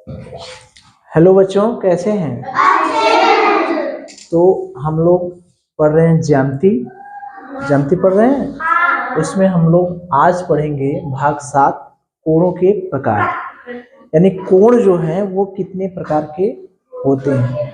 Hello बच्चों, कैसे हैं? तो हम लोग पढ़ रहे हैं ज्यामिति पढ़ रहे हैं। उसमें हम लोग आज पढ़ेंगे भाग 7 कोणों के प्रकार, यानी कोण जो है वो कितने प्रकार के होते हैं।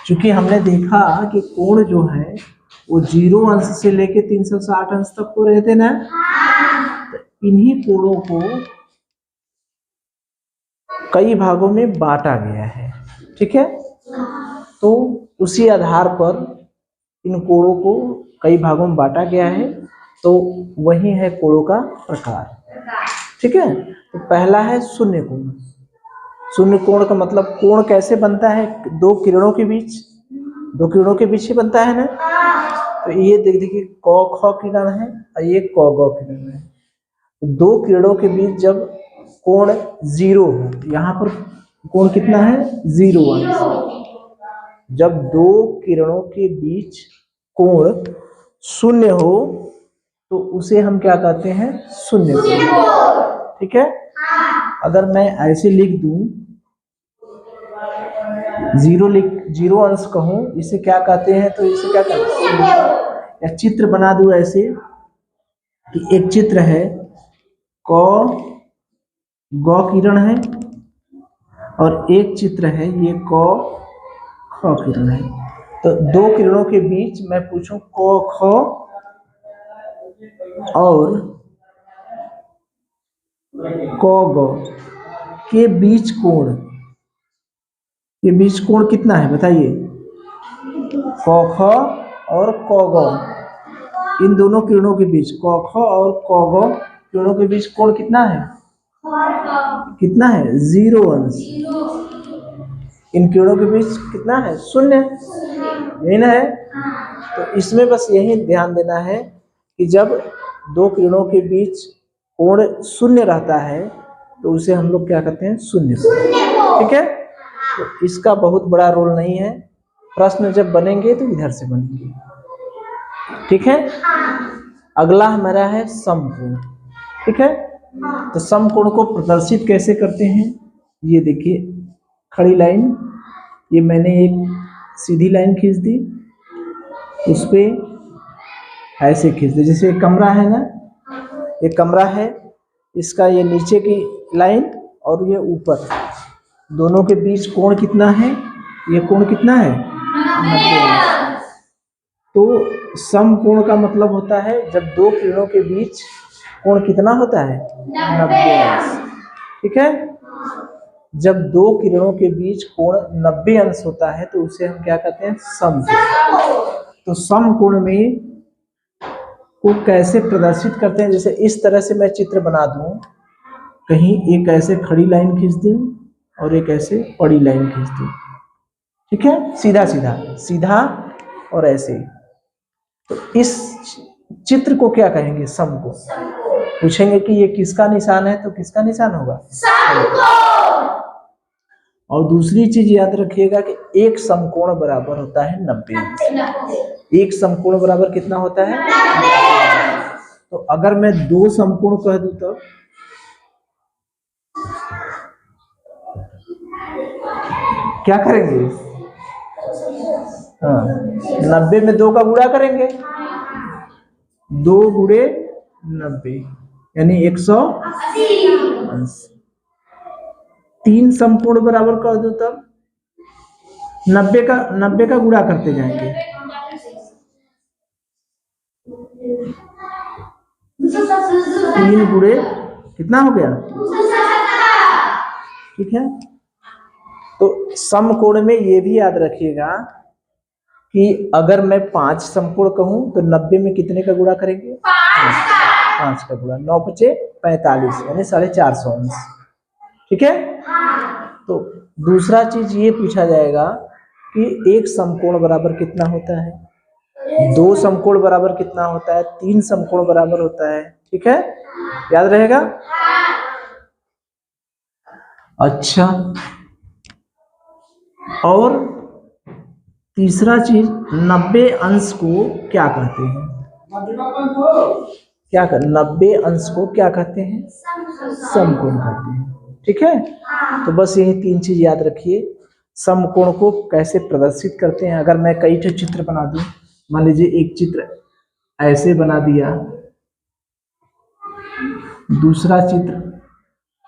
क्योंकि हमने देखा कि कोण जो है वो 0 अंश से लेके 360 अंश तक को रहते ना, तो इन्हीं कोणों को कई भागों में बांटा गया है। ठीक है, तो उसी आधार पर इन कोणों को कई भागों में बांटा गया है, तो वही है कोणों का प्रकार। ठीक है, तो पहला है शून्य कोण। शून्य कोण का मतलब कोण कैसे बनता है? दो किरणों के बीच ही बनता है ना। तो ये देखिए क ख किरण है और ये क ग किरण है। तो दो किरणों के बीच जब कोण 0 हो, यहाँ पर कोण कितना है? 0 अंश। जब दो किरणों के बीच कोण 0 हो तो उसे हम क्या कहते हैं? शून्य कोण। ठीक है, अगर मैं ऐसे लिख दूं, 0 अंश कहूं, इसे क्या कहते हैं? तो इसे क्या कहते हैं? या चित्र बना दूं ऐसे कि एक चित्र है, क ग किरण है और एक चित्र है ये क ख किरण है। तो दो किरणों के बीच मैं पूछूं क ख और क ग के बीच कोण कितना है बताइए? क ख और क ग, इन दोनों किरणों के बीच क ख और क ग किरणों के बीच कोण कितना है? 0 अंश। इन किरणों के बीच कितना है? 0। यही ना है। तो इसमें बस यही ध्यान देना है कि जब दो किरणों के बीच कोण 0 रहता है तो उसे हम लोग क्या कहते हैं? शून्य कोण। ठीक है, तो इसका बहुत बड़ा रोल नहीं है। प्रश्न जब बनेंगे तो इधर से बनेंगे। ठीक है, अगला हमारा है समकोण। ठीक है, तो समकोण को प्रदर्शित कैसे करते हैं? ये देखिए खड़ी लाइन, ये मैंने एक सीधी लाइन खींच दी, उस पे ऐसे खींच दी। जैसे कमरा है ना, ये कमरा है, इसका ये नीचे की लाइन और ये ऊपर, दोनों के बीच कोण कितना है? ये कोण कितना है? 90। तो समकोण का मतलब होता है जब दो किरणों के बीच कोण कितना होता है? 90। ठीक है, जब दो किरणों के बीच कोण 90 अंश होता है तो उसे हम क्या कहते हैं? समकोण। तो समकोण में को कैसे प्रदर्शित करते हैं? जैसे इस तरह से मैं चित्र बना दूं, कहीं एक ऐसे खड़ी लाइन खींच दूं और एक ऐसे बड़ी लाइन खींच दूं। ठीक है, सीधा और ऐसे। तो इस चित्र को क्या कहेंगे? समकोण। पूछेंगे कि ये किसका निशान है, तो किसका निशान होगा? समकोण। और दूसरी चीज याद रखिएगा कि एक समकोण बराबर होता है 90 अंश। एक समकोण बराबर कितना होता है? 90। तो अगर मैं दो समकोण कह दूं तो क्या करेंगे? हाँ, 90 में 2 का गुणा करेंगे, 2 गुणे 90 यानी 180 अंश। 3 समकोण बराबर कर दो तब 90 का गुणा करते जाएंगे, 3 गुणे कितना हो गया? ठीक है, तो समकोण में ये भी याद रखिएगा कि अगर मैं 5 समकोण कहूं तो 90 में कितने का गुणा करेंगे? 5 का गुणा। 9 × 5 = 45 यानी 450 अंश। ठीक है, तो दूसरा चीज ये पूछा जाएगा कि एक समकोण बराबर कितना होता है? 2 समकोण बराबर कितना होता है? 3 समकोण बराबर होता है। ठीक है, याद रहेगा? अच्छा, और तीसरा चीज 90 अंश को क्या कहते हैं? 90 अंश को क्या कहते हैं? समकोण कहते हैं। ठीक है। तो बस यही 3 चीज याद रखिए। समकोण को कैसे प्रदर्शित करते हैं। अगर मैं कई ठे चित्र बना दूं, मान लीजिए एक चित्र ऐसे बना दिया, दूसरा चित्र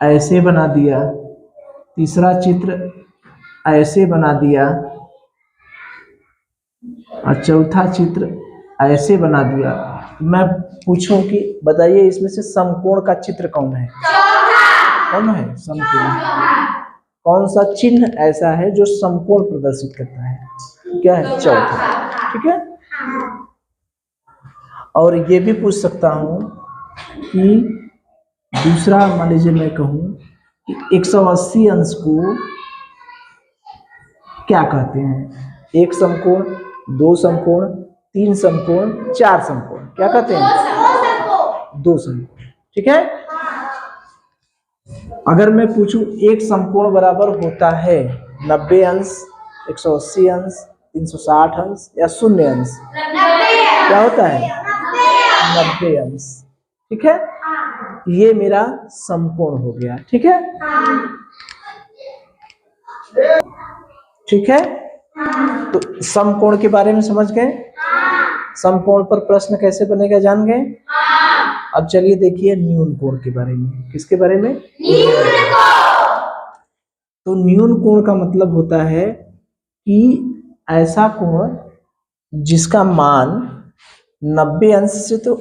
ऐसे बना दिया, तीसरा चित्र ऐसे बना दिया और चौथा चित्र ऐसे बना दिया। मैं पूछूं कि बताइए इसमें से समकोण का चित्र कौन है? कौन है समकोण? कौन सा चिन्ह ऐसा है जो समकोण प्रदर्शित करता है? क्या है? चौथा। ठीक है। और ये भी पूछ सकता हूं कि दूसरा, मान लीजिए मैं कहूं कि 180 अंश को क्या कहते हैं? 1 समकोण, 2 समकोण, 3 समकोण, 4 समकोण, क्या कहते हैं? 2 समकोण। ठीक है। अगर मैं पूछूं एक समकोण बराबर होता है 90 अंश, 180 अंश, 360 अंश या 0 अंश? क्या होता है? 90 अंश। ठीक है। ये मेरा समकोण हो गया। ठीक है। ठीक है। तो समकोण के बारे में समझ गए। समकोण पर प्रश्न कैसे बनेगा जान गए। अब चलिए देखिए न्यून कोण के बारे में। किसके बारे में? तो न्यून कोण का मतलब होता है कि ऐसा कोण जिसका मान 90 अंश से तो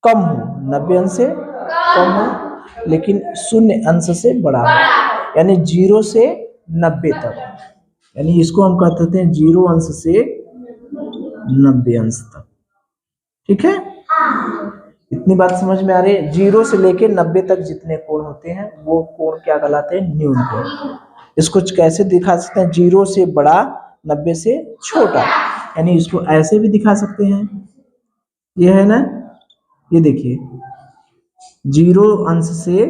कम हो, 90 अंश से कम हो लेकिन 0 अंश से बड़ा हो, यानी 0 से 90 तक, यानी इसको हम कहते हैं 0 अंश से 90 अंश तक। ठीक है। इतनी बात समझ में आ रही है? 0 से लेके 90 तक जितने कोण होते हैं वो कोण क्या कहलाते हैं? न्यून कोण। इसको कैसे दिखा सकते हैं? 0 से बड़ा, 90 से छोटा, यानी इसको ऐसे भी दिखा सकते हैं। ये है ना, ये देखिए 0 अंश से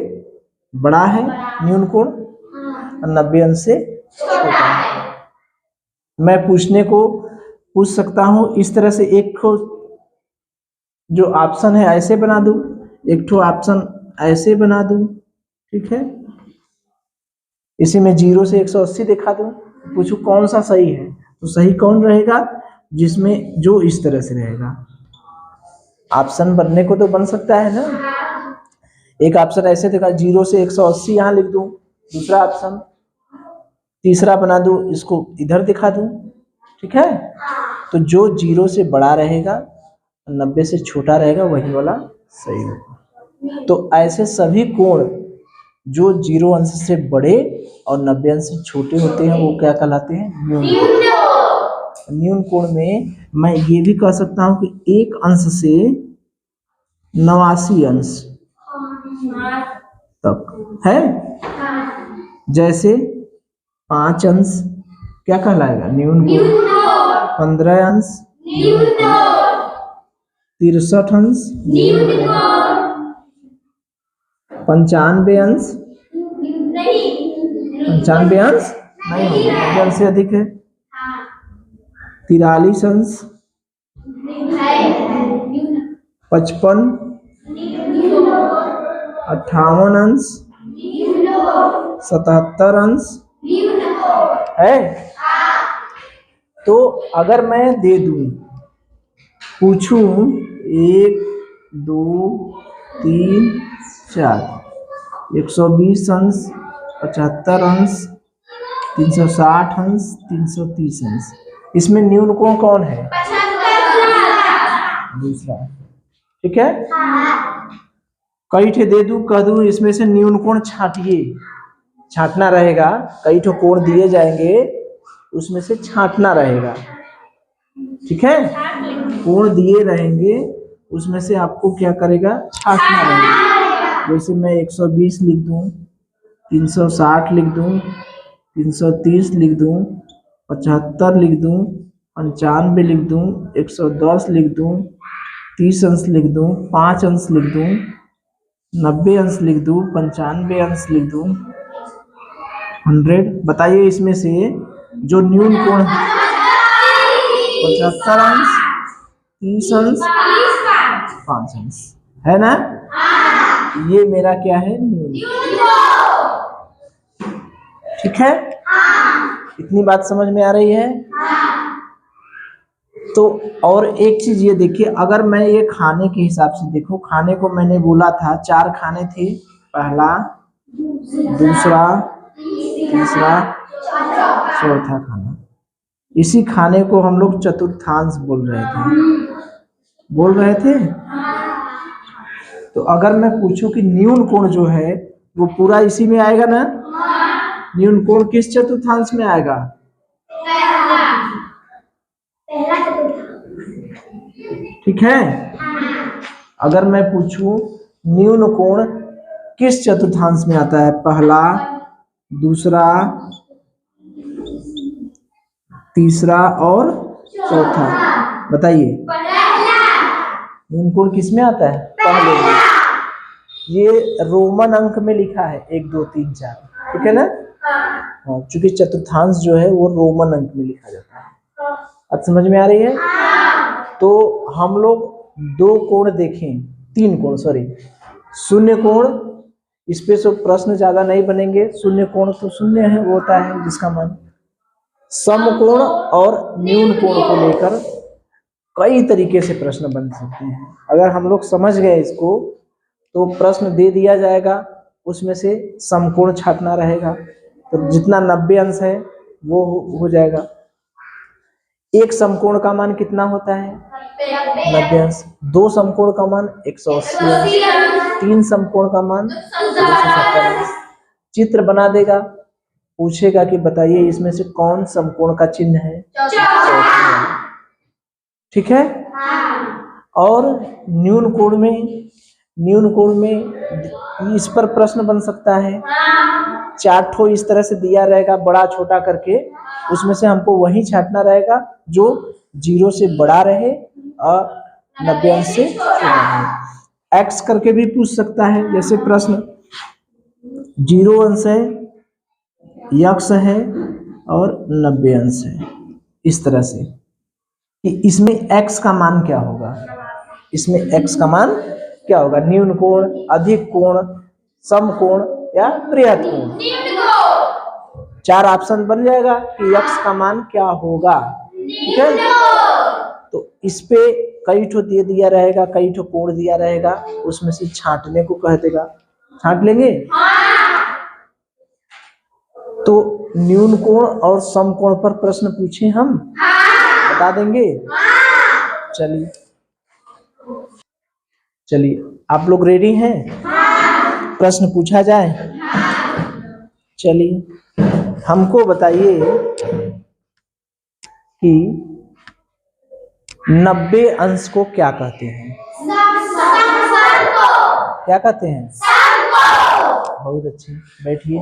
बड़ा है न्यून कोण और 90 अंश से छोटा है। मैं पूछ सकता हूं इस तरह से, एक ठो जो ऑप्शन है ऐसे बना दूं, एक ठो ऑप्शन ऐसे बना दूं। ठीक है। इसी में 0 से 180 दिखा दूं, पूछूं कौन सा सही है? तो सही कौन रहेगा? जिसमें जो इस तरह से रहेगा। ऑप्शन बनने को तो बन सकता है ना। एक ऑप्शन ऐसे दिखा, 0 से 180 यहां लिख दूं, दूसरा ऑप्शन तीसरा बना दूं, इसको इधर दिखा दूं। ठीक है। तो जो 0 से बड़ा रहेगा, 90 से छोटा रहेगा, वही वाला सही होगा। तो ऐसे सभी कोण जो 0 अंश से बड़े और 90 अंश से छोटे होते हैं वो क्या कहलाते हैं? न्यून कोण। न्यून कोण में मैं ये भी कह सकता हूं कि 1 अंश से 89 अंश तक है। जैसे 5 अंश क्या कहलाएगा? न्यून कोण। 15 अंश, 63 अंश, 95 अंश, 95 अंश नहीं होगा, 90 अंश से अधिक है। 43 अंश, 55, 58 अंश, 77 अंश है। तो अगर मैं दे दूं, पूछूं 1, 2, 3, 4, 120 अंश, 75 अंश, 360 अंश, 330 अंश, इसमें न्यून कोण कौन है? दूसरा। ठीक है। कई ठे दे दूं, कह दूं इसमें से न्यून कोण छांटिए, छांटना रहेगा। कई ठे कोण दिए जाएंगे, उसमें से छांटना रहेगा। ठीक है। कोण दिए रहेंगे, उसमें से आपको क्या करेगा? छांटना रहेगा। जैसे मैं 120 लिख दूं, 360 लिख दूं, 330 लिख दूं, 75 लिख दूं, 95 लिख दूं, 110 लिख दूं, 30 अंश लिख दूं, 5 अंश लिख दूं, 90 अंश लिख दूं, 95 अंश लिख दूं, 100। बताइए इसमें से जो न्यून कोण है 75 अंश, 30 अंश, 5 अंश है ना। ये मेरा क्या है? न्यून। ठीक है, इतनी बात समझ में आ रही है। तो और एक चीज ये देखिए, अगर मैं ये खाने के हिसाब से देखूं, खाने को मैंने बोला था 4 खाने थे, पहला, दूसरा, तीसरा, चौथा खाना। इसी खाने को हम लोग चतुर्थांश बोल रहे थे। तो अगर मैं पूछूं कि न्यून कोण जो है वो पूरा इसी में आएगा ना? न्यून कोण किस चतुर्थांश में आएगा? ठीक है, अगर मैं पूछूं न्यून कोण किस चतुर्थांश में आता है, पहला, दूसरा, तीसरा और चौथा, बताइए न्यून कोण किस में आता है? पहले में। ये रोमन अंक में लिखा है 1 2 3 4, ठीक है ना? हाँ, चूंकि चतुर्थांश जो है वो रोमन अंक में लिखा जाता है। अब समझ में आ रही है? तो हम लोग 2 कोण देखें, 3 कोण, सॉरी, शून्य कोण, इस पे सब प्रश्न ज्यादा नहीं बनेंगे। शून्य कोण तो शून्य है, वो होता है जिसका मान। समकोण और न्यून कोण को लेकर कई तरीके से प्रश्न बन सकते हैं। अगर हम लोग समझ गए इसको तो प्रश्न दे दिया जाएगा, उसमें से समकोण छांटना रहेगा, तो जितना 90 अंश है वो हो जाएगा। एक समकोण का मान कितना होता है? 90 अंश। 2 समकोण का मान 180 अंश। 3 समकोण का मान 270 अंश। चित्र बना देगा, पूछेगा कि बताइए इसमें से कौन समकोण का चिन्ह है? ठीक है। और न्यून कोण में इस पर प्रश्न बन सकता है। 4 ठो इस तरह से दिया रहेगा बड़ा छोटा करके, उसमें से हमको वही छांटना रहेगा जो 0 से बड़ा रहे और 90 अंश से छोटा रहे। एक्स करके भी पूछ सकता है, जैसे प्रश्न 0 अंश है, यक्स है और 90 अंश है, इस तरह से कि इसमें x का मान क्या होगा, इसमें x का मान क्या होगा? न्यून कोण, अधिक कोण, समकोण या बृहत कोण। 4 ऑप्शन बन जाएगा कि x का मान क्या होगा। ठीक है, तो इस पे कई ठो दे दिया रहेगा, कई ठो कोण दिया रहेगा, उसमें से छांटने को कह देगा, छांट लेंगे। तो न्यून कोण और समकोण पर प्रश्न पूछे हम, बता देंगे। चलिए आप लोग रेडी हैं? प्रश्न पूछा जाए? चलिए हमको बताइए कि 90 अंश को क्या कहते हैं? क्या कहते हैं? बहुत अच्छे, बैठिए।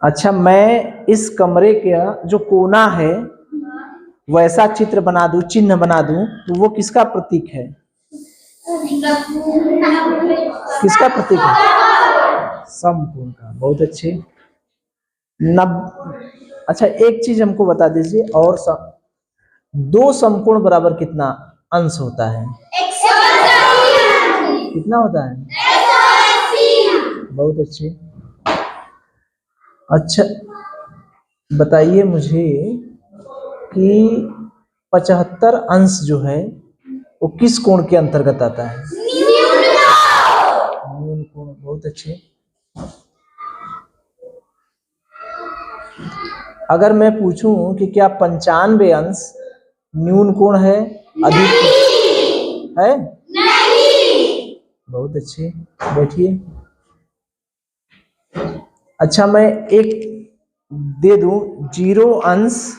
अच्छा, मैं इस कमरे का जो कोना है वैसा चित्र बना दूं, चिन्ह बना दूं, तो वो किसका प्रतीक है? किसका प्रतीक है? समकोण का। बहुत अच्छे। अच्छा, एक चीज हमको बता दीजिए, और 2 समकोण बराबर कितना अंश होता है? कितना होता है? बहुत अच्छे। अच्छा बताइए मुझे कि 75 अंश जो है वो किस कोण के अंतर्गत आता है? न्यून कोण। बहुत अच्छे। अगर मैं पूछूं कि क्या 95 अंश न्यून कोण है, अधिक है? नहीं। बहुत अच्छे, बैठिए। अच्छा, मैं एक दे दूं, 0 अंश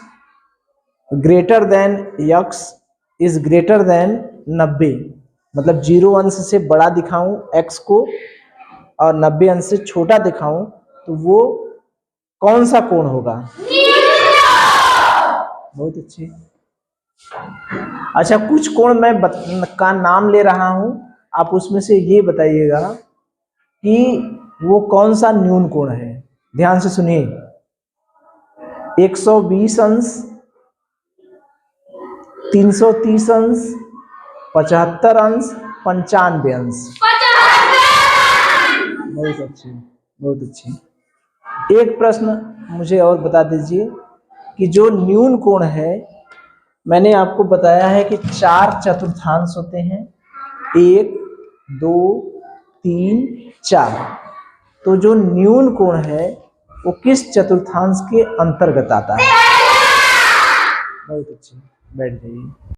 greater than x is greater than 90, मतलब 0 अंश से बड़ा दिखाऊं x को और 90 अंश से छोटा दिखाऊं, तो वो कौन सा कोण होगा? बहुत अच्छे। अच्छा, कुछ कोण मैं का नाम ले रहा हूं, आप उसमें से ये बताइएगा कि वो कौन सा न्यून कोण है। ध्यान से सुनिए। 120 अंश, 330 अंश, 75 अंश, 95 अंश। बहुत अच्छे, बहुत अच्छी। एक प्रश्न मुझे और बता दीजिए कि जो न्यून कोण है, मैंने आपको बताया है कि 4 चतुर्थांश होते हैं, 1 2 3 4। तो जो न्यून कोण है वो किस चतुर्थांश के अंतर्गत आता है? बहुत अच्छी, बैठ जाइए।